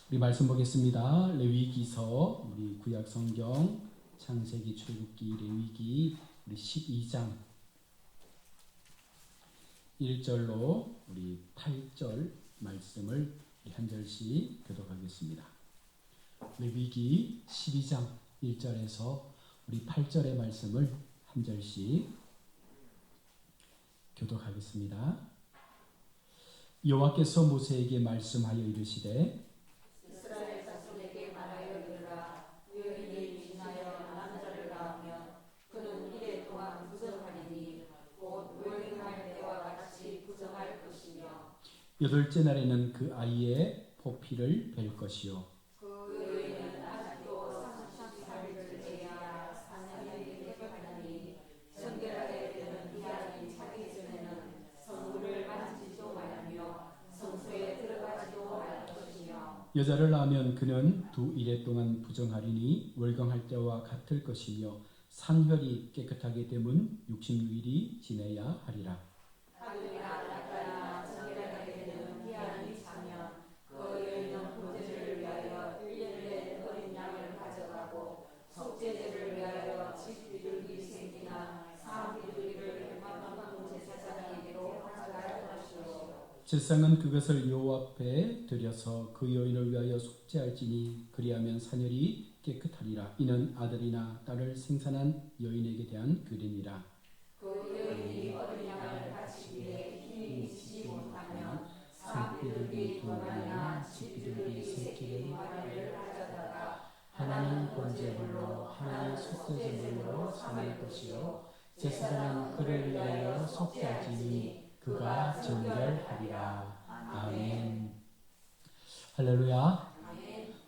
우리 말씀 보겠습니다. 레위기서, 우리 구약 성경, 창세기, 출애굽기, 레위기, 우리 12장 1절로 우리 8절 말씀을 우리 한 절씩 교독하겠습니다. 레위기 12장 1절에서 우리 8절의 말씀을 한 절씩 교독하겠습니다. 여호와께서 모세에게 말씀하여 이르시되 이스라엘 자손에게 말하여 이르라. 여인이 임신하여 남자를 낳으면 그는 이래 동안 부정하리니 곧 월등할 때와 같이 부정할 것이며 여덟째 날에는 그 아이의 포피를 벨 것이요 그 여인은 아직도 30살을 지내야 사냥이 해결하니 정결하게 되는 이 아이 차기 전에는 성물을 만지지도 말하며 성소에 들어가지도 말 것이며 여자를 낳으면 그는 두 일해 동안 부정하리니 월경할 때와 같을 것이며 산혈이 깨끗하게 되면 60일이 지내야 하리라. 하늘이나 낮가나 정결하게 되는 이 아이 자면 그 여인은 번제를 위하여 1년 내 어린 양을 가져가고 속죄제를 위하여 집 비둘기 생기나 사 비둘기를 만방문 제사장에게로 가져갈 것이요 제사장은 그것을 여호와 앞에 드려서 그 여인을 위하여 속죄할지니 그리하면 산혈이 깨끗하리라. 이는 아들이나 딸을 생산한 여인에게 대한 규례니라. 그 여인이 어린 양을 바치기에 힘이 미치지 못하면 사 비둘기 두 마리나 집 비둘기 새끼 두 마리를 가져다가 하나는 번제물로 하나는 속죄제물로 삼을 것이요 제사장은 그를 위하여 속죄할지니 그가 정결하리라. 아멘. 할렐루야.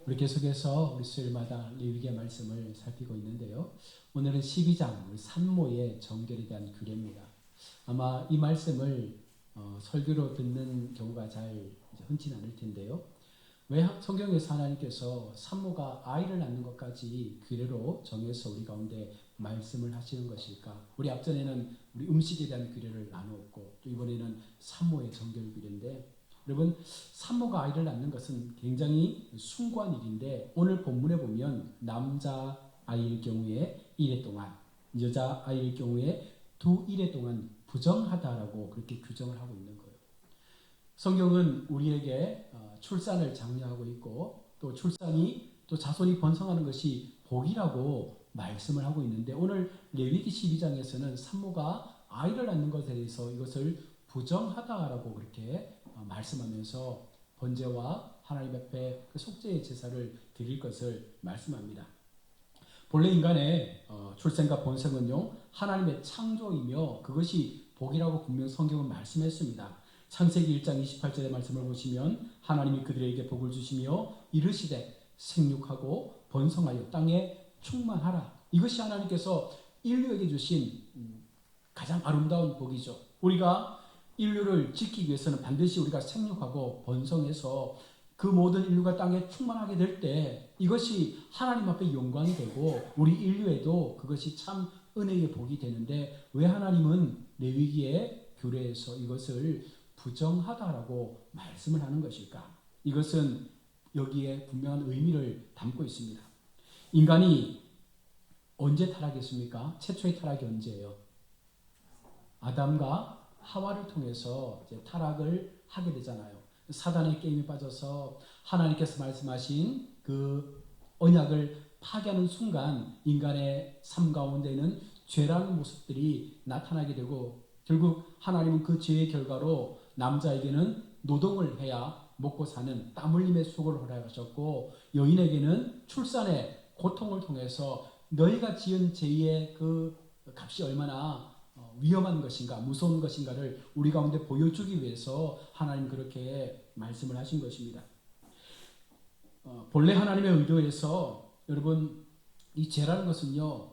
우리 계속해서 우리 수요일마다 레위기의 말씀을 살피고 있는데요. 오늘은 12장 우리 산모의 정결에 대한 규례입니다. 아마 이 말씀을 설교로 듣는 경우가 잘 흔치는 않을 텐데요. 왜 성경에서 하나님께서 산모가 아이를 낳는 것까지 규례로 정해서 우리 가운데 말씀을 하시는 것일까? 우리 앞전에는 우리 음식에 대한 규례를 나누었고 또 이번에는 산모의 정결 규례인데 여러분 산모가 아이를 낳는 것은 굉장히 숭고한 일인데 오늘 본문에 보면 남자 아이일 경우에 1회 동안 여자 아이일 경우에 두 1회 동안 부정하다라고 그렇게 규정을 하고 있는 거예요. 성경은 우리에게 출산을 장려하고 있고 또 출산이 또 자손이 번성하는 것이 복이라고 말씀을 하고 있는데 오늘 레위기 12장에서는 산모가 아이를 낳는 것에 대해서 이것을 부정하다라고 그렇게 말씀하면서 번제와 하나님 앞에 그 속죄의 제사를 드릴 것을 말씀합니다. 본래 인간의 출생과 번성은요 하나님의 창조이며 그것이 복이라고 분명 성경은 말씀했습니다. 창세기 1장 28절의 말씀을 보시면 하나님이 그들에게 복을 주시며 이르시되 생육하고 번성하여 땅에 충만하라. 이것이 하나님께서 인류에게 주신 가장 아름다운 복이죠. 우리가 인류를 지키기 위해서는 반드시 우리가 생육하고 번성해서 그 모든 인류가 땅에 충만하게 될 때 이것이 하나님 앞에 영광이 되고 우리 인류에도 그것이 참 은혜의 복이 되는데 왜 하나님은 레위기의 규례에서 이것을 부정하다라고 말씀을 하는 것일까? 이것은 여기에 분명한 의미를 담고 있습니다. 인간이 언제 타락했습니까? 최초의 타락이 언제예요? 아담과 하와를 통해서 이제 타락을 하게 되잖아요. 사단의 게임에 빠져서 하나님께서 말씀하신 그 언약을 파괴하는 순간 인간의 삶 가운데는 죄라는 모습들이 나타나게 되고 결국 하나님은 그 죄의 결과로 남자에게는 노동을 해야 먹고 사는 땀 흘림의 수고를 허락하셨고 여인에게는 출산의 고통을 통해서 너희가 지은 죄의 그 값이 얼마나 위험한 것인가 무서운 것인가를 우리 가운데 보여주기 위해서 하나님 그렇게 말씀을 하신 것입니다. 본래 하나님의 의도에서 여러분 이 죄라는 것은요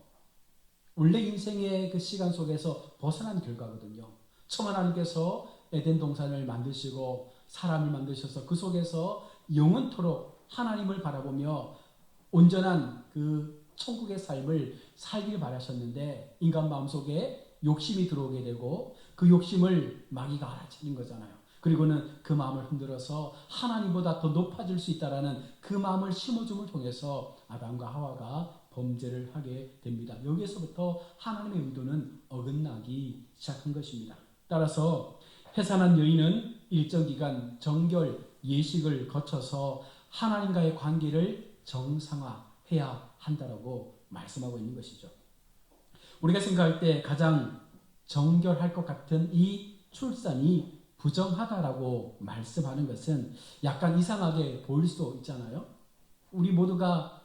원래 인생의 그 시간 속에서 벗어난 결과거든요. 처음 하나님께서 에덴 동산을 만드시고 사람을 만드셔서 그 속에서 영원토록 하나님을 바라보며 온전한 그 천국의 삶을 살기를 바라셨는데 인간 마음속에 욕심이 들어오게 되고 그 욕심을 마귀가 알아채린 거잖아요. 그리고는 그 마음을 흔들어서 하나님보다 더 높아질 수 있다라는 그 마음을 심어줌을 통해서 아담과 하와가 범죄를 하게 됩니다. 여기에서부터 하나님의 의도는 어긋나기 시작한 것입니다. 따라서 해산한 여인은 일정 기간 정결 예식을 거쳐서 하나님과의 관계를 정상화해야 한다라고 말씀하고 있는 것이죠. 우리가 생각할 때 가장 정결할 것 같은 이 출산이 부정하다라고 말씀하는 것은 약간 이상하게 보일 수 있잖아요. 우리 모두가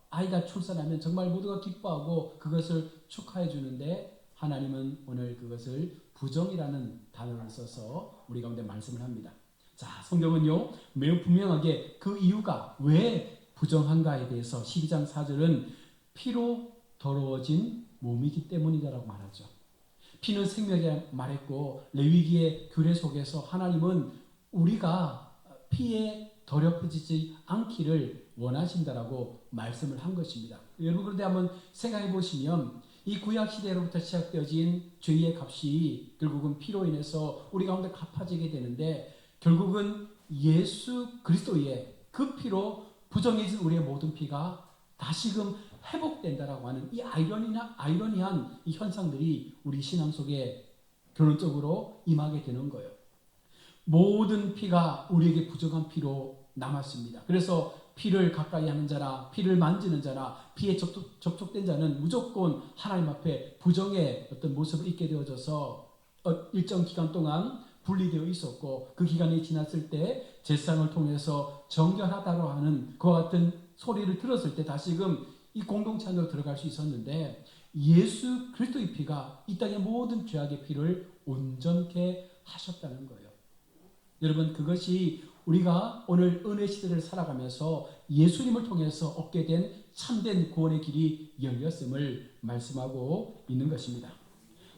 아이가 출산하면 정말 모두가 기뻐하고 그것을 축하해 주는데 하나님은 오늘 그것을 부정이라는 단어를 써서 우리 가운데 말씀을 합니다. 자, 성경은요 매우 분명하게 그 이유가 왜 부정한가에 대해서 12장 4절은 피로 더러워진 몸이기 때문이다라고 말하죠. 피는 생명이라 말했고 레위기의 규례 속에서 하나님은 우리가 피에 더럽혀지지 않기를 원하신다라고 말씀을 한 것입니다. 여러분 그런데 한번 생각해 보시면 이 구약 시대로부터 시작되어진 죄의 값이 결국은 피로 인해서 우리 가운데 갚아지게 되는데 결국은 예수 그리스도의 그 피로 부정해진 우리의 모든 피가 다시금 회복된다라고 하는 이 아이러니한 이 현상들이 우리 신앙 속에 결론적으로 임하게 되는 거예요. 모든 피가 우리에게 부정한 피로 남았습니다. 그래서 피를 가까이 하는 자나 피를 만지는 자나 피에 접촉된 자는 무조건 하나님 앞에 부정의 어떤 모습을 입게 되어져서 일정 기간 동안 분리되어 있었고 그 기간이 지났을 때 제사장을 통해서 정결하다고 하는 그와 같은 소리를 들었을 때 다시금 이 공동체 안으로 들어갈 수 있었는데 예수 그리스도의 피가 이 땅의 모든 죄악의 피를 온전케 하셨다는 거예요. 여러분 그것이 우리가 오늘 은혜 시대를 살아가면서 예수님을 통해서 얻게 된 참된 구원의 길이 열렸음을 말씀하고 있는 것입니다.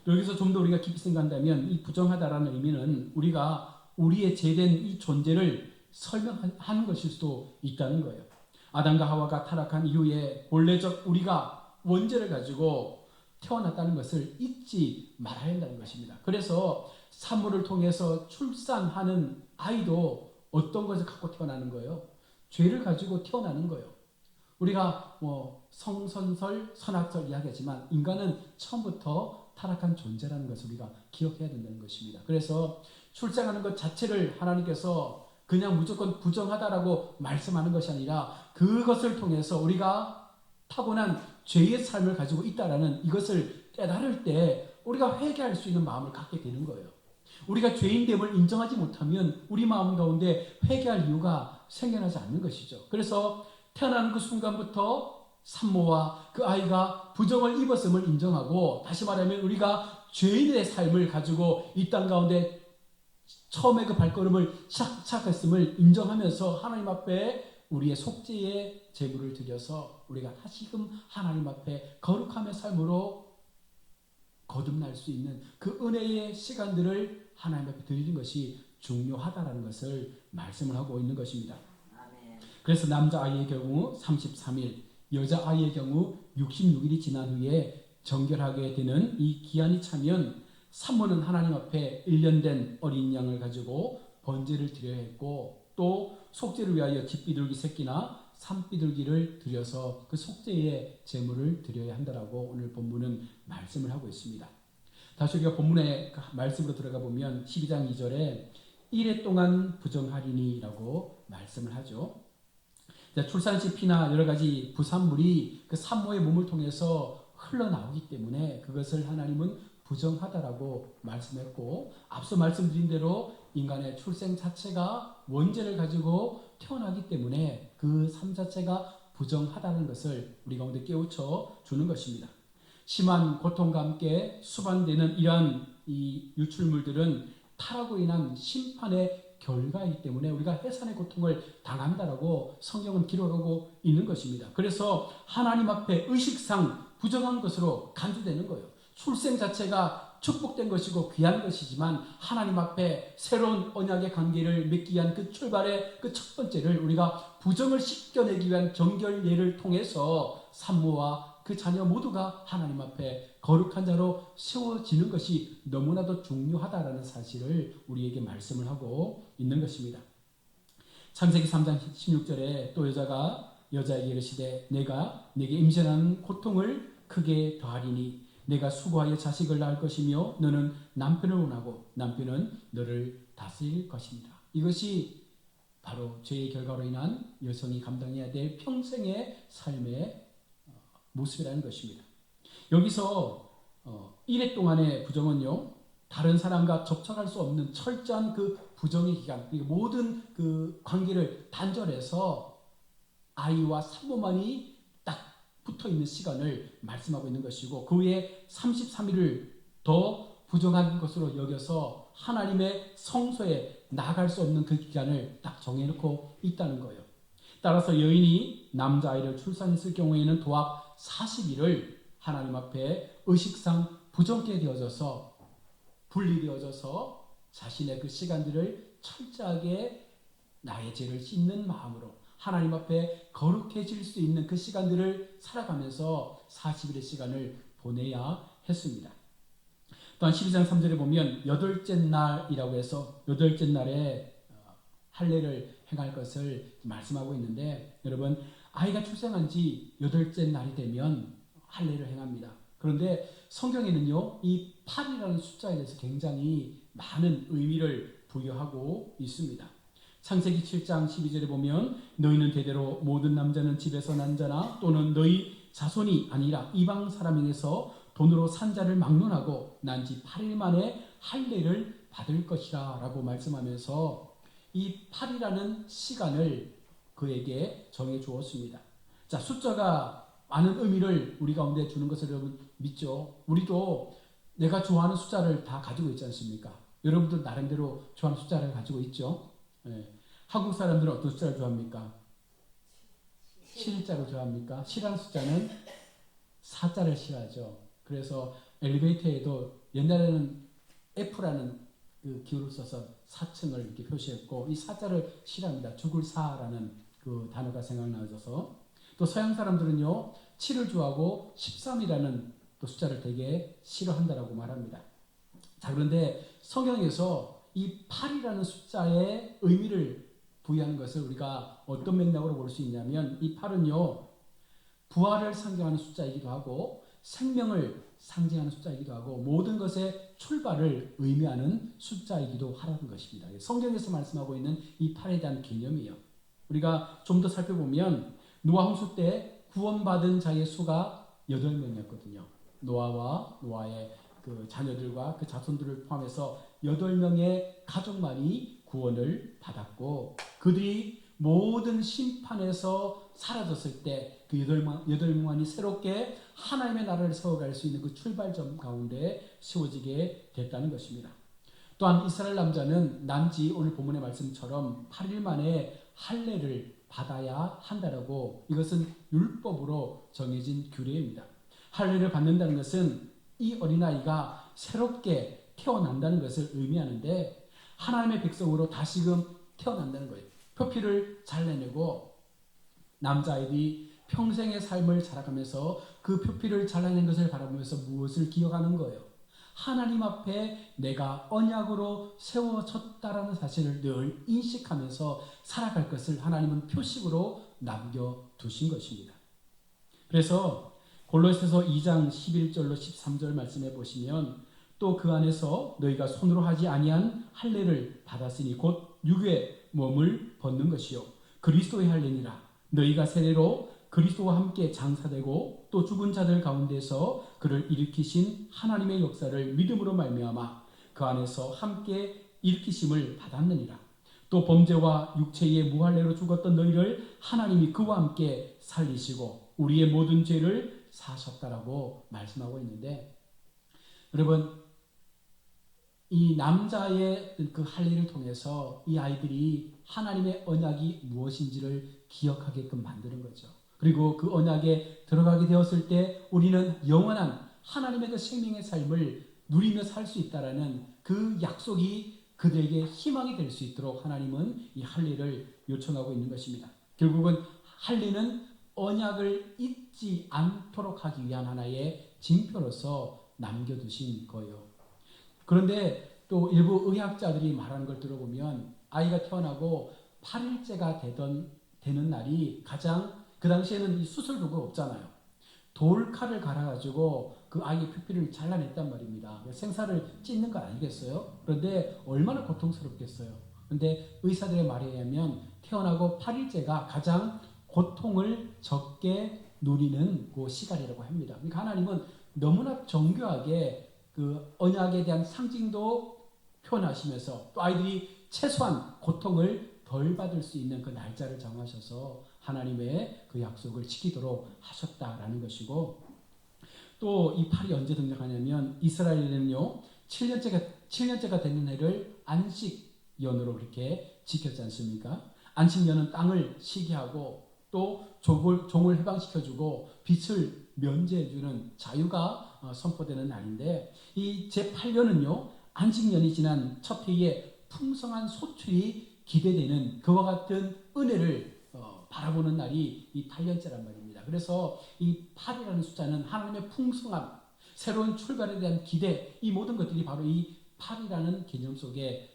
여기서 좀 더 우리가 깊이 생각한다면 이 부정하다라는 의미는 우리가 우리의 죄된 이 존재를 설명하는 것일 수도 있다는 거예요. 아담과 하와가 타락한 이후에 본래적 우리가 원죄를 가지고 태어났다는 것을 잊지 말아야 한다는 것입니다. 그래서 산모를 통해서 출산하는 아이도 어떤 것을 갖고 태어나는 거예요? 죄를 가지고 태어나는 거예요. 우리가 성선설, 선악설 이야기하지만 인간은 처음부터 타락한 존재라는 것을 우리가 기억해야 된다는 것입니다. 그래서 출생하는 것 자체를 하나님께서 그냥 무조건 부정하다라고 말씀하는 것이 아니라 그것을 통해서 우리가 타고난 죄의 삶을 가지고 있다라는 이것을 깨달을 때 우리가 회개할 수 있는 마음을 갖게 되는 거예요. 우리가 죄인됨을 인정하지 못하면 우리 마음 가운데 회개할 이유가 생겨나지 않는 것이죠. 그래서 태어나는 그 순간부터 산모와 그 아이가 부정을 입었음을 인정하고 다시 말하면 우리가 죄인의 삶을 가지고 이 땅 가운데 처음에 그 발걸음을 시작했음을 인정하면서 하나님 앞에 우리의 속죄의 제물을 드려서 우리가 다시금 하나님 앞에 거룩함의 삶으로 거듭날 수 있는 그 은혜의 시간들을 하나님 앞에 드리는 것이 중요하다라는 것을 말씀을 하고 있는 것입니다. 그래서 남자아이의 경우 33일, 여자아이의 경우 66일이 지난 후에 정결하게 되는 이 기한이 차면 산모는 하나님 앞에 1년 된 어린 양을 가지고 번제를 드려야 했고 또 속죄를 위하여 집비둘기 새끼나 산비둘기를 드려서 그 속죄의 제물을 드려야 한다라고 오늘 본문은 말씀을 하고 있습니다. 다시 우리가 본문의 말씀으로 들어가 보면 12장 2절에 1회 동안 부정하리니라고 말씀을 하죠. 출산시 피나 여러 가지 부산물이 그 산모의 몸을 통해서 흘러나오기 때문에 그것을 하나님은 부정하다라고 말씀했고 앞서 말씀드린 대로 인간의 출생 자체가 원죄를 가지고 태어나기 때문에 그 삶 자체가 부정하다는 것을 우리 가운데 깨우쳐 주는 것입니다. 심한 고통과 함께 수반되는 이러한 이 유출물들은 타락으로 인한 심판의 결과이기 때문에 우리가 해산의 고통을 당한다라고 성경은 기록하고 있는 것입니다. 그래서 하나님 앞에 의식상 부정한 것으로 간주되는 거예요. 출생 자체가 축복된 것이고 귀한 것이지만 하나님 앞에 새로운 언약의 관계를 맺기 위한 그 출발의 그 첫 번째를 우리가 부정을 씻겨내기 위한 정결 예를 통해서 산모와 그 자녀 모두가 하나님 앞에 거룩한 자로 세워지는 것이 너무나도 중요하다라는 사실을 우리에게 말씀을 하고 있는 것입니다. 창세기 3장 16절에 또 여자가 여자에게 이르시되 내가 네게 임신하는 고통을 크게 더하리니 내가 수고하여 자식을 낳을 것이며 너는 남편을 원하고 남편은 너를 다스릴 것입니다. 이것이 바로 죄의 결과로 인한 여성이 감당해야 될 평생의 삶의 모습이라는 것입니다. 여기서 1회 동안의 부정은요, 다른 사람과 접촉할 수 없는 철저한 그 부정의 기간, 모든 그 관계를 단절해서 아이와 산모만이 딱 붙어 있는 시간을 말씀하고 있는 것이고, 그 후에 33일을 더 부정한 것으로 여겨서 하나님의 성소에 나갈 수 없는 그 기간을 딱 정해놓고 있다는 거예요. 따라서 여인이 남자아이를 출산했을 경우에는 도합 40일을 하나님 앞에 의식상 부정케 되어져서 분리되어져서 자신의 그 시간들을 철저하게 나의 죄를 씻는 마음으로 하나님 앞에 거룩해질 수 있는 그 시간들을 살아가면서 40일의 시간을 보내야 했습니다. 또한 12장 3절에 보면 여덟째 날이라고 해서 여덟째 날에 할례를 행할 것을 말씀하고 있는데, 여러분 아이가 출생한 지 여덟째 날이 되면 할례를 행합니다. 그런데 성경에는요, 이 8이라는 숫자에 대해서 굉장히 많은 의미를 부여하고 있습니다. 창세기 7장 12절에 보면 너희는 대대로 모든 남자는 집에서 난 자나 또는 너희 자손이 아니라 이방 사람에게서 돈으로 산 자를 막론하고 난 지 8일 만에 할례를 받을 것이라 라고 말씀하면서 이 8이라는 시간을 그에게 정해 주었습니다. 자, 숫자가 많은 의미를 우리 가운데 주는 것을 여러분 믿죠? 우리도 내가 좋아하는 숫자를 다 가지고 있지 않습니까? 여러분도 나름대로 좋아하는 숫자를 가지고 있죠? 네. 한국 사람들은 어떤 숫자를 좋아합니까? 7자를 좋아합니까? 7이라는 숫자는 4자를 싫어하죠. 그래서 엘리베이터에도 옛날에는 F라는 그 기호를 써서 4층을 이렇게 표시했고, 이 4자를 싫어합니다. 죽을 사라는 그 단어가 생각나서. 또 서양 사람들은요, 7을 좋아하고 13이라는 또 숫자를 되게 싫어한다라고 말합니다. 자, 그런데 성경에서 이 8이라는 숫자의 의미를 부여하는 것을 우리가 어떤 맥락으로 볼 수 있냐면, 이 8은요, 부활을 상징하는 숫자이기도 하고 생명을 상징하는 숫자이기도 하고 모든 것의 출발을 의미하는 숫자이기도 하라는 것입니다. 성경에서 말씀하고 있는 이 8에 대한 개념이에요. 우리가 좀 더 살펴보면 노아 홍수 때 구원받은 자의 수가 8명이었거든요. 노아와 노아의 그 자녀들과 그 자손들을 포함해서 8명의 가족만이 구원을 받았고, 그들이 모든 심판에서 사라졌을 때 그 8명만이 새롭게 하나님의 나라를 세워갈 수 있는 그 출발점 가운데 세워지게 됐다는 것입니다. 또한 이스라엘 남자는 난지 오늘 본문의 말씀처럼 8일 만에 할례를 받아야 한다라고, 이것은 율법으로 정해진 규례입니다. 할례를 받는다는 것은 이 어린아이가 새롭게 태어난다는 것을 의미하는데, 하나님의 백성으로 다시금 태어난다는 거예요. 표피를 잘라내고 남자아이들이 평생의 삶을 살아가면서 그 표피를 잘라낸 것을 바라보면서 무엇을 기억하는 거예요? 하나님 앞에 내가 언약으로 세워졌다라는 사실을 늘 인식하면서 살아갈 것을 하나님은 표식으로 남겨두신 것입니다. 그래서 골로새서 2장 11절로 13절 말씀해 보시면, 또 그 안에서 너희가 손으로 하지 아니한 할례를 받았으니 곧 육의 몸을 벗는 것이요 그리스도의 할례니라. 너희가 세례로 그리스도와 함께 장사되고 또 죽은 자들 가운데서 그를 일으키신 하나님의 역사를 믿음으로 말미암아 그 안에서 함께 일으키심을 받았느니라. 또 범죄와 육체의 무할례로 죽었던 너희를 하나님이 그와 함께 살리시고 우리의 모든 죄를 사셨다라고 말씀하고 있는데, 여러분 이 남자의 그 할례를 통해서 이 아이들이 하나님의 언약이 무엇인지를 기억하게끔 만드는 거죠. 그리고 그 언약에 들어가게 되었을 때 우리는 영원한 하나님의 그 생명의 삶을 누리며 살 수 있다라는 그 약속이 그들에게 희망이 될 수 있도록 하나님은 이 할례를 요청하고 있는 것입니다. 결국은 할례는 언약을 잊지 않도록 하기 위한 하나의 징표로서 남겨두신 거예요. 그런데 또 일부 의학자들이 말하는 걸 들어보면 아이가 태어나고 8일째가 되는 날이 가장, 그 당시에는 이 수술 도구가 없잖아요. 돌칼을 갈아가지고 그 아이의 표피를 잘라냈단 말입니다. 생사를 찢는 건 아니겠어요? 그런데 얼마나 고통스럽겠어요. 그런데 의사들의 말에 의하면 태어나고 8일째가 가장 고통을 적게 누리는 그 시간이라고 합니다. 그러니까 하나님은 너무나 정교하게 그 언약에 대한 상징도 표현하시면서 또 아이들이 최소한 고통을 덜 받을 수 있는 그 날짜를 정하셔서 하나님의 그 약속을 지키도록 하셨다라는 것이고, 또 이 팔이 언제 등장하냐면 이스라엘에는요 7년째가 되는 해를 안식연으로 그렇게 지켰지 않습니까? 안식년은 땅을 쉬게 하고 또 종을 해방시켜주고 빛을 면제해주는 자유가 선포되는 날인데, 이 제8년은요 안식년이 지난 첫 해에 풍성한 소출이 기대되는 그와 같은 은혜를 바라보는 날이 이 8년째란 말입니다. 그래서 이 8이라는 숫자는 하나님의 풍성함, 새로운 출발에 대한 기대, 이 모든 것들이 바로 이 8이라는 개념 속에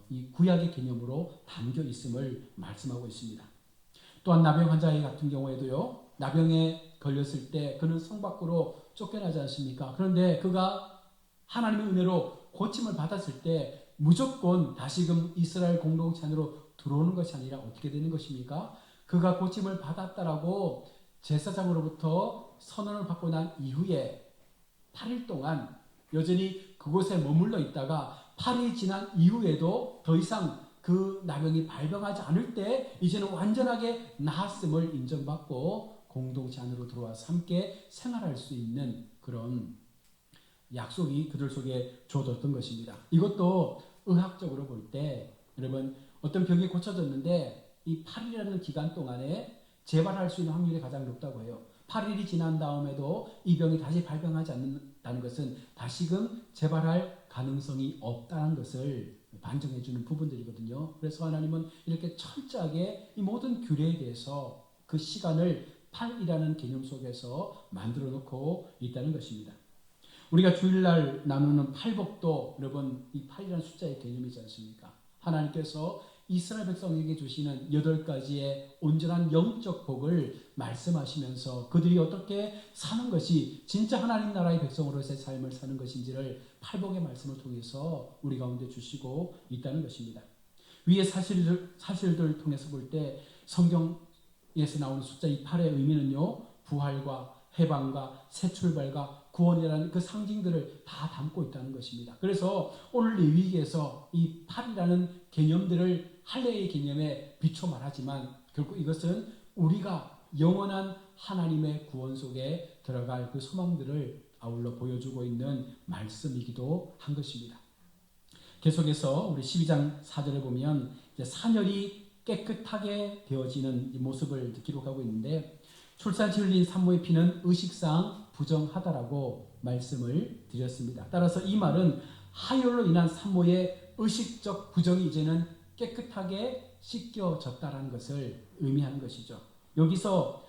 이 구약의 개념으로 담겨 있음을 말씀하고 있습니다. 또한 나병 환자 같은 경우에도요, 나병에 걸렸을 때 그는 성 밖으로 쫓겨나지 않습니까? 그런데 그가 하나님의 은혜로 고침을 받았을 때 무조건 다시금 이스라엘 공동체 안으로 들어오는 것이 아니라 어떻게 되는 것입니까? 그가 고침을 받았다라고 제사장으로부터 선언을 받고 난 이후에 8일 동안 여전히 그곳에 머물러 있다가 8일이 지난 이후에도 더 이상 그 나병이 발병하지 않을 때 이제는 완전하게 나았음을 인정받고 공동체 안으로 들어와서 함께 생활할 수 있는 그런 약속이 그들 속에 주어졌던 것입니다. 이것도 의학적으로 볼 때 여러분 어떤 병이 고쳐졌는데 이 8일이라는 기간 동안에 재발할 수 있는 확률이 가장 높다고 해요. 8일이 지난 다음에도 이 병이 다시 발병하지 않는다는 것은 다시금 재발할 가능성이 없다는 것을 반증해 주는 부분들이거든요. 그래서 하나님은 이렇게 철저하게 이 모든 규례에 대해서 그 시간을 8이라는 개념 속에서 만들어 놓고 있다는 것입니다. 우리가 주일날 나누는 팔복도 여러분 이 8이라는 숫자의 개념이지 않습니까? 하나님께서 이스라엘 백성에게 주시는 8가지의 온전한 영적 복을 말씀하시면서 그들이 어떻게 사는 것이 진짜 하나님 나라의 백성으로서의 삶을 사는 것인지를 팔복의 말씀을 통해서 우리 가운데 주시고 있다는 것입니다. 위의 사실들을 통해서 볼 때 성경에서 나오는 숫자 이 8의 의미는요, 부활과 해방과 새 출발과 구원이라는 그 상징들을 다 담고 있다는 것입니다. 그래서 오늘 레위기에서 이 8이라는 개념들을 할례의 개념에 비춰 말하지만 결국 이것은 우리가 영원한 하나님의 구원 속에 들어갈 그 소망들을 아울러 보여주고 있는 말씀이기도 한 것입니다. 계속해서 우리 12장 4절에 보면 이제 사녀리 깨끗하게 되어지는 모습을 기록하고 있는데, 출산시 흘린 산모의 피는 의식상 부정하다라고 말씀을 드렸습니다. 따라서 이 말은 하혈로 인한 산모의 의식적 부정이 이제는 깨끗하게 씻겨졌다라는 것을 의미하는 것이죠. 여기서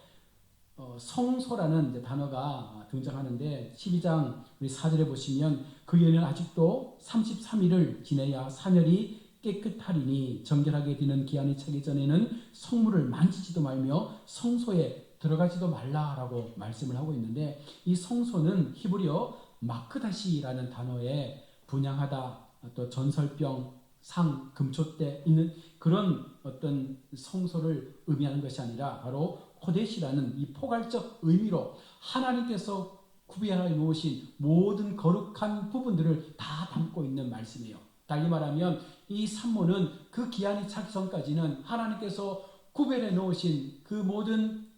성소라는 단어가 등장하는데 12장 우리 4절에 보시면 그 여인은 아직도 33일을 지내야 사녀리 깨끗하리니 정결하게 되는 기한이 차기 전에는 성물을 만지지도 말며 성소에 들어가지도 말라라고 말씀을 하고 있는데, 이 성소는 히브리어 마크다시라는 단어에 분양하다, 또 전설병, 상, 금초대 있는 그런 어떤 성소를 의미하는 것이 아니라 바로 코데시라는 이 포괄적 의미로 하나님께서 구비하여 놓으신 모든 거룩한 부분들을 다 담고 있는 말씀이에요. 달리 말하면 이 산모는 그 기한이 차기 전까지는 하나님께서 구별해 놓으신 그 모든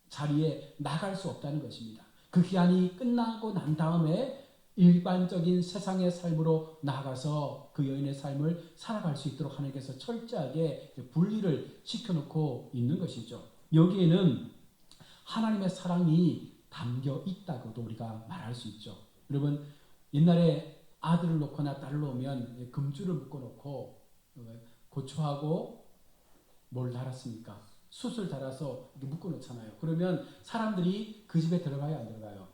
자리에 나갈 수 없다는 것입니다. 그 기한이 끝나고 난 다음에 일반적인 세상의 삶으로 나가서 그 여인의 삶을 살아갈 수 있도록 하나님께서 철저하게 분리를 시켜놓고 있는 것이죠. 여기에는 하나님의 사랑이 담겨 있다고도 우리가 말할 수 있죠. 여러분 옛날에 아들을 놓거나 딸을 놓으면 금줄을 묶어놓고 고초하고 뭘 달았습니까? 숯을 달아서 이렇게 묶어 놓잖아요. 그러면 사람들이 그 집에 들어가요, 안 들어가요?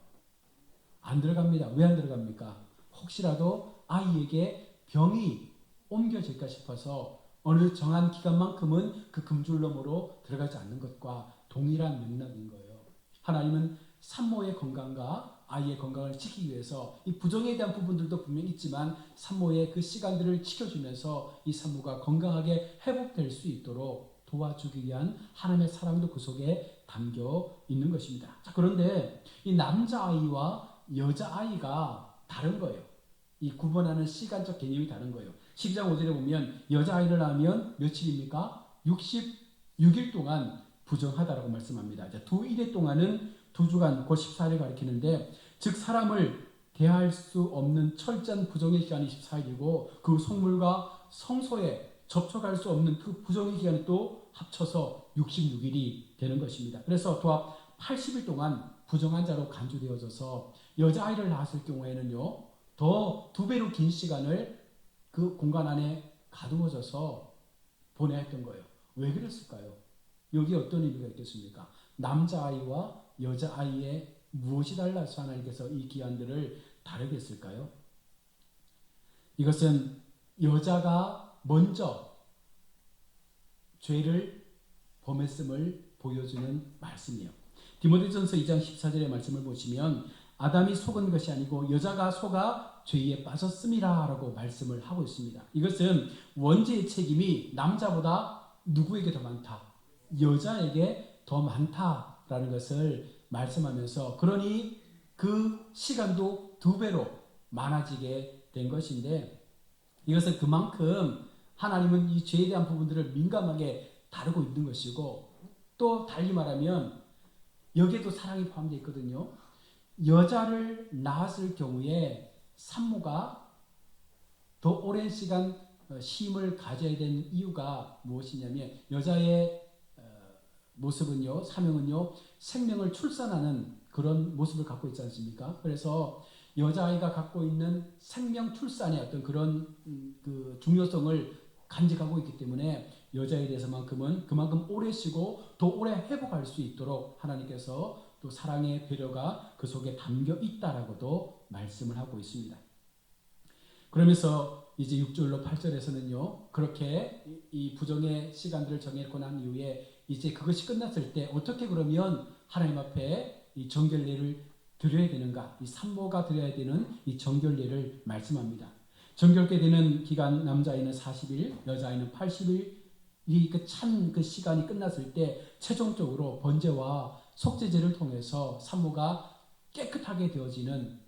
안 들어갑니다. 왜 안 들어갑니까? 혹시라도 아이에게 병이 옮겨질까 싶어서 어느 정한 기간만큼은 그 금줄넘으로 들어가지 않는 것과 동일한 맥락인 거예요. 하나님은 산모의 건강과 아이의 건강을 지키기 위해서 이 부정에 대한 부분들도 분명히 있지만 산모의 그 시간들을 지켜주면서 이 산모가 건강하게 회복될 수 있도록 도와주기 위한 하나님의 사랑도 그 속에 담겨 있는 것입니다. 자, 그런데 이 남자아이와 여자아이가 다른 거예요. 이 구분하는 시간적 개념이 다른 거예요. 12장 5절에 보면 여자아이를 낳으면 며칠입니까? 66일 동안 부정하다라고 말씀합니다. 두 일의 동안은 2주간 곧 14일을 가리키는데 즉 사람을 대할 수 없는 철저한 부정의 기간이 14일이고 그 성물과 성소에 접촉할 수 없는 그 부정의 기간이 또 합쳐서 66일이 되는 것입니다. 그래서 도합 80일 동안 부정한 자로 간주되어져서 여자아이를 낳았을 경우에는요 더 2배로 긴 시간을 그 공간 안에 가두어져서 보내야 했던 거예요. 왜 그랬을까요? 여기 어떤 의미가 있겠습니까? 남자아이와 여자아이의 무엇이 달라서 하나님께서 이 기한들을 다르게 했을까요? 이것은 여자가 먼저 죄를 범했음을 보여주는 말씀이에요. 디모데전서 2장 14절의 말씀을 보시면 아담이 속은 것이 아니고 여자가 속아 죄에 빠졌음이라 라고 말씀을 하고 있습니다. 이것은 원죄의 책임이 남자보다 누구에게 더 많다? 여자에게 더 많다라는 것을 말씀하면서 그러니 그 시간도 2배로 많아지게 된 것인데 이것은 그만큼 하나님은 이 죄에 대한 부분들을 민감하게 다루고 있는 것이고 또 달리 말하면 여기에도 사랑이 포함되어 있거든요. 여자를 낳았을 경우에 산모가 더 오랜 시간 쉼을 가져야 되는 이유가 무엇이냐면 여자의 모습은요, 사명은요, 생명을 출산하는 그런 모습을 갖고 있지 않습니까? 그래서 여자아이가 갖고 있는 생명 출산의 어떤 그런 그 중요성을 간직하고 있기 때문에 여자에 대해서만큼은 그만큼 오래 쉬고 더 오래 회복할 수 있도록 하나님께서 또 사랑의 배려가 그 속에 담겨 있다라고도 말씀을 하고 있습니다. 그러면서 이제 6절로 8절에서는요. 그렇게 이 부정의 시간들을 정해놓고 난 이후에 이제 그것이 끝났을 때 어떻게 그러면 하나님 앞에 이 정결례를 드려야 되는가? 이 산모가 드려야 되는 이 정결례를 말씀합니다. 정결케 되는 기간 남자아이는 40일, 여자아이는 80일 이 찬 그 시간이 끝났을 때 최종적으로 번제와 속죄제를 통해서 산모가 깨끗하게 되어지는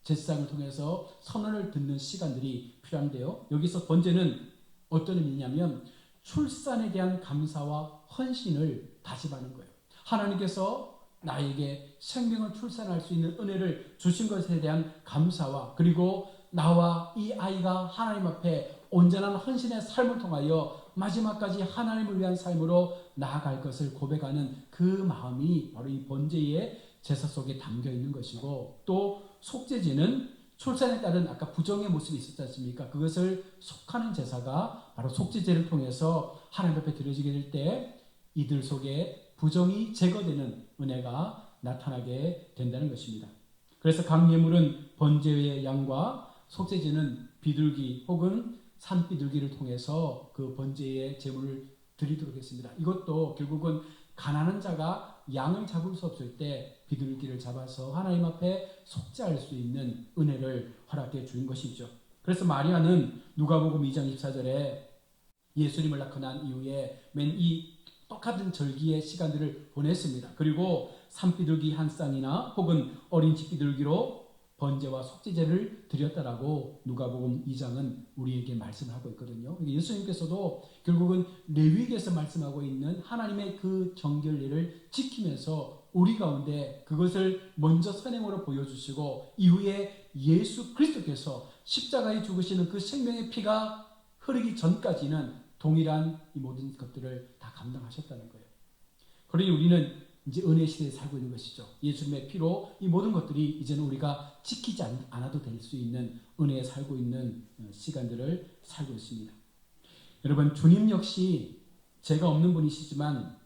제사장을 통해서 선언을 듣는 시간들이 필요한데요. 여기서 번제는 어떤 의미냐면 출산에 대한 감사와 헌신을 다짐하는 거예요. 하나님께서 나에게 생명을 출산할 수 있는 은혜를 주신 것에 대한 감사와 그리고 나와 이 아이가 하나님 앞에 온전한 헌신의 삶을 통하여 마지막까지 하나님을 위한 삶으로 나아갈 것을 고백하는 그 마음이 바로 이 번제의 제사 속에 담겨 있는 것이고 또 속죄제는 출산에 따른 아까 부정의 모습이 있었지 않습니까? 그것을 속하는 제사가 바로 속죄제를 통해서 하나님 앞에 드려지게 될 때 이들 속에 부정이 제거되는 은혜가 나타나게 된다는 것입니다. 그래서 각 예물은 번제의 양과 속죄제는 비둘기 혹은 산비둘기를 통해서 그 번제의 제물을 드리도록 했습니다. 이것도 결국은 가난한 자가 양을 잡을 수 없을 때 비둘기를 잡아서 하나님 앞에 속죄할 수 있는 은혜를 허락해 준 것이죠. 그래서 마리아는 누가복음 2장 24절에 예수님을 낳고 난 이후에 맨 이 똑같은 절기의 시간들을 보냈습니다. 그리고 산비둘기 한 쌍이나 혹은 어린 집비둘기로 번제와 속죄제를 드렸다라고 누가복음 2장은 우리에게 말씀을 하고 있거든요. 예수님께서도 결국은 레위기에서 말씀하고 있는 하나님의 그 정결례를 지키면서 우리 가운데 그것을 먼저 선행으로 보여주시고 이후에 예수 그리스도께서 십자가에 죽으시는 그 생명의 피가 흐르기 전까지는 동일한 이 모든 것들을 다 감당하셨다는 거예요. 그러니 우리는 이제 은혜 시대에 살고 있는 것이죠. 예수님의 피로 이 모든 것들이 이제는 우리가 지키지 않아도 될 수 있는 은혜에 살고 있는 시간들을 살고 있습니다. 여러분 주님 역시 죄가 없는 분이시지만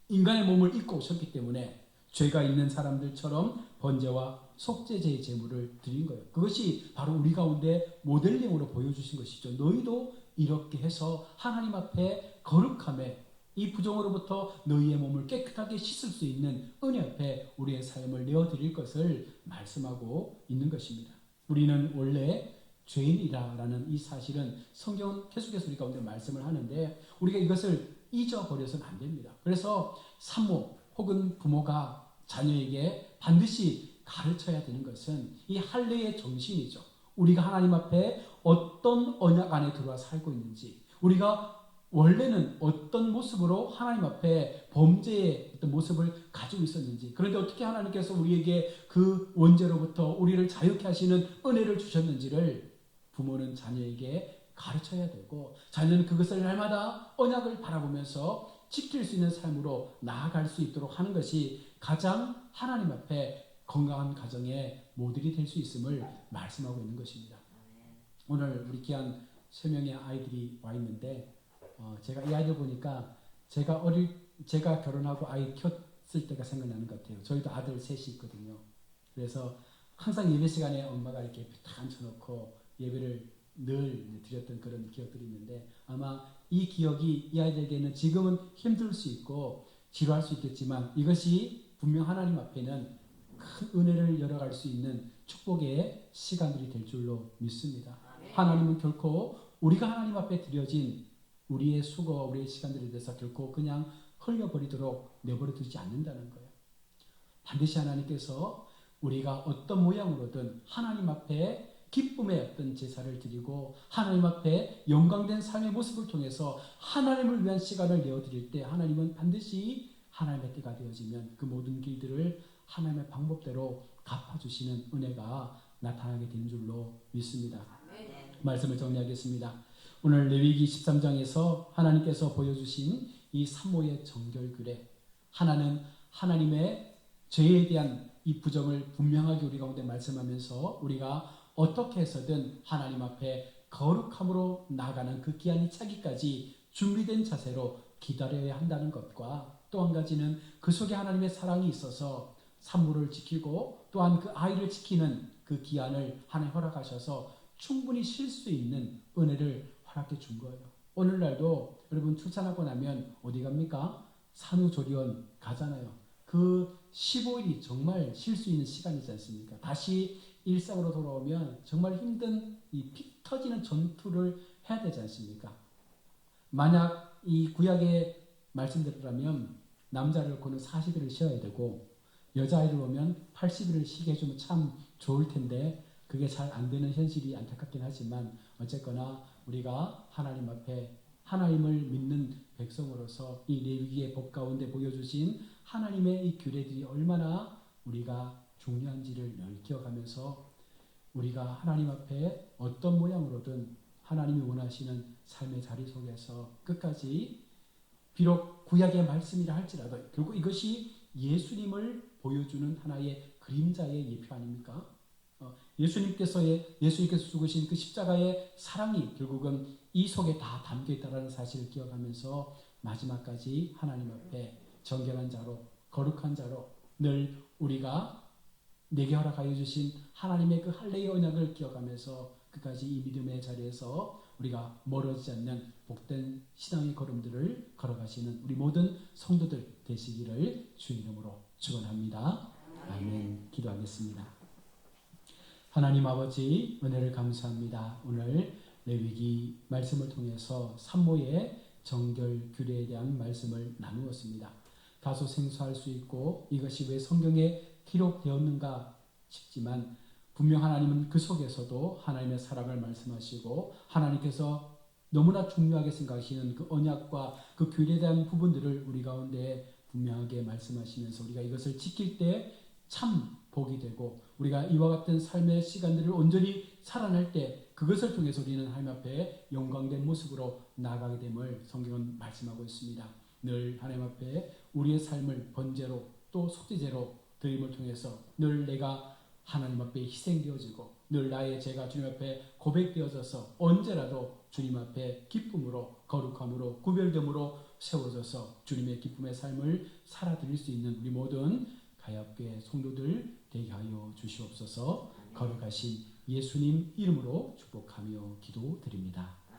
인간의 몸을 입고 오셨기 때문에 죄가 있는 사람들처럼 번제와 속죄제의 제물을 드린 거예요. 그것이 바로 우리 가운데 모델링으로 보여주신 것이죠. 너희도 이렇게 해서 하나님 앞에 거룩함에 이 부정으로부터 너희의 몸을 깨끗하게 씻을 수 있는 은혜 앞에 우리의 삶을 내어드릴 것을 말씀하고 있는 것입니다. 우리는 원래 죄인이라는 이 사실은 성경은 계속해서 우리 가운데 말씀을 하는데 우리가 이것을 잊어버려서는 안 됩니다. 그래서 산모 혹은 부모가 자녀에게 반드시 가르쳐야 되는 것은 이 할례의 정신이죠. 우리가 하나님 앞에 어떤 언약 안에 들어와 살고 있는지, 우리가 원래는 어떤 모습으로 하나님 앞에 범죄의 어떤 모습을 가지고 있었는지, 그런데 어떻게 하나님께서 우리에게 그 원죄로부터 우리를 자유케 하시는 은혜를 주셨는지를 부모는 자녀에게 가르쳐야 되고, 자녀는 그것을 날마다 언약을 바라보면서 지킬 수 있는 삶으로 나아갈 수 있도록 하는 것이 가장 하나님 앞에 건강한 가정의 모델이 될 수 있음을 말씀하고 있는 것입니다. 오늘 우리 귀한 3명의 아이들이 와 있는데 제가 이 아이들 보니까 제가 결혼하고 아이 켰을 때가 생각나는 것 같아요. 저희도 아들 셋이 있거든요. 그래서 항상 예배 시간에 엄마가 이렇게 딱 앉혀놓고 예배를 늘 드렸던 그런 기억들이 있는데, 아마 이 기억이 이 아이들에게는 지금은 힘들 수 있고 지루할 수 있겠지만 이것이 분명 하나님 앞에는 큰 은혜를 열어갈 수 있는 축복의 시간들이 될 줄로 믿습니다. 하나님은 결코 우리가 하나님 앞에 드려진 우리의 수고, 우리의 시간들에 대해서 결코 그냥 흘려버리도록 내버려 두지 않는다는 거예요. 반드시 하나님께서 우리가 어떤 모양으로든 하나님 앞에 기쁨의 어떤 제사를 드리고 하나님 앞에 영광된 삶의 모습을 통해서 하나님을 위한 시간을 내어드릴 때 하나님은 반드시 하나님의 때가 되어지면 그 모든 길들을 하나님의 방법대로 갚아주시는 은혜가 나타나게 된 줄로 믿습니다. 말씀을 정리하겠습니다. 오늘 레위기 13장에서 하나님께서 보여주신 이 산모의 정결규례, 하나는 하나님의 죄에 대한 이 부정을 분명하게 우리 가운데 말씀하면서 우리가 어떻게 해서든 하나님 앞에 거룩함으로 나아가는 그 기한이 차기까지 준비된 자세로 기다려야 한다는 것과, 또 한 가지는 그 속에 하나님의 사랑이 있어서 산모를 지키고 또한 그 아이를 지키는 그 기한을 하나님 허락하셔서 충분히 쉴 수 있는 은혜를 허락해 준 거예요. 오늘날도 여러분 출산하고 나면 어디 갑니까? 산후조리원 가잖아요. 그 15일이 정말 쉴 수 있는 시간이지 않습니까? 다시 일상으로 돌아오면 정말 힘든 이 피 터지는 전투를 해야 되지 않습니까? 만약 이 구약의 말씀대로라면 남자를 놓고는 40일을 쉬어야 되고 여자아이를 오면 80일을 쉬게 해주면 참 좋을 텐데 그게 잘 안 되는 현실이 안타깝긴 하지만 어쨌거나 우리가 하나님 앞에 하나님을 믿는 백성으로서 이 레위기의 법 가운데 보여주신 하나님의 이 규례들이 얼마나 우리가 중요한지를 늘 기억하면서 우리가 하나님 앞에 어떤 모양으로든 하나님이 원하시는 삶의 자리 속에서 끝까지 비록 구약의 말씀이라 할지라도 결국 이것이 예수님을 보여주는 하나의 그림자의 예표 아닙니까? 예수님께서 죽으신 그 십자가의 사랑이 결국은 이 속에 다 담겨 있다는 사실을 기억하면서 마지막까지 하나님 앞에 정결한 자로 거룩한 자로 늘 우리가 내게 허락하여 주신 하나님의 그 할례의 언약을 기억하면서 끝까지 이 믿음의 자리에서 우리가 멀어지지 않는 복된 신앙의 걸음들을 걸어가시는 우리 모든 성도들 되시기를 주의 이름으로 축원합니다. 아멘. 기도하겠습니다. 하나님 아버지 은혜를 감사합니다. 오늘 레위기 말씀을 통해서 산모의 정결 규례에 대한 말씀을 나누었습니다. 다소 생소할 수 있고 이것이 왜 성경에 기록되었는가 싶지만 분명 하나님은 그 속에서도 하나님의 사랑을 말씀하시고 하나님께서 너무나 중요하게 생각하시는 그 언약과 그 규례에 대한 부분들을 우리 가운데 분명하게 말씀하시면서 우리가 이것을 지킬 때 참 복이 되고 우리가 이와 같은 삶의 시간들을 온전히 살아낼 때 그것을 통해서 우리는 하나님 앞에 영광된 모습으로 나아가게 됨을 성경은 말씀하고 있습니다. 늘 하나님 앞에 우리의 삶을 번제로 또 속죄제로 드림을 통해서 늘 내가 하나님 앞에 희생되어지고 늘 나의 죄가 주님 앞에 고백되어져서 언제라도 주님 앞에 기쁨으로 거룩함으로 구별됨으로 세워져서 주님의 기쁨의 삶을 살아드릴 수 있는 우리 모든 가야교회 성도들 되게 하여 주시옵소서. 거룩하신 예수님 이름으로 축복하며 기도드립니다.